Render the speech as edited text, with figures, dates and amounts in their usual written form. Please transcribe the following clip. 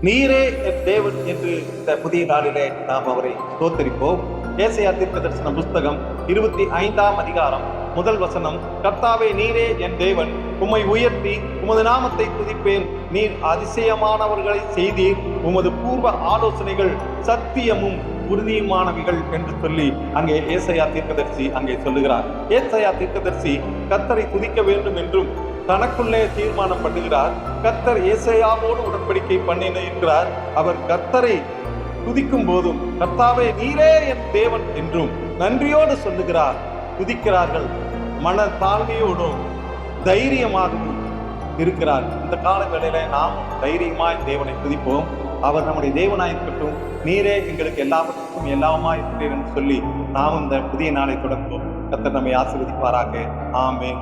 நீரே என் தேவன் என்று இந்த புதிய நாளிலே நாம் அவரை ஸ்தோத்தரிப்போம். ஏசாயா தீர்க்கதரிசன புஸ்தகம் 25ஆம் அதிகாரம் முதல் வசனம். கர்த்தாவே, நீரே என் தேவன், உம்மை உயர்த்தி உமது நாமத்தை துதிப்பேன். நீர் அதிசயமானவர்களை செய்தீர், உமது பூர்வ ஆலோசனைகள் சத்தியமும் உறுதியுமானவைகள் என்று சொல்லி அங்கே ஏசாயா தீர்க்கதரிசி அங்கே சொல்லுகிறார். ஏசாயா தீர்க்கதரிசி கர்த்தரை துதிக்க வேண்டும் என்றும் தனக்குள்ளே தீர்மானம் பண்ணுகிறார். கர்த்தர் ஏசாயாவோடு உடன்படிக்கை பண்ணினார். அவர் கர்த்தரை துதிக்கும் போதும் கர்த்தாவே நீரே என் தேவன் என்றும் நன்றியோடு சொல்லுகிறார். துதிக்கிறார்கள், மன தாழ்மையோடும் தைரியமாகவும் இருக்கிறார். இந்த கால வேளையில நாம் தைரியமாய் தேவனை துதிப்போம். அவர் நம்முடைய தேவனாயிருக்கட்டும். நீரே எங்களுக்கு எல்லாவற்றுக்கும் எல்லாமாய் இருக்கிறேன் என்று சொல்லி நாம் இந்த புதிய நாளை தொடங்குவோம். கர்த்தர் நம்மை ஆசீர்வதிப்பாராக. ஆமென்.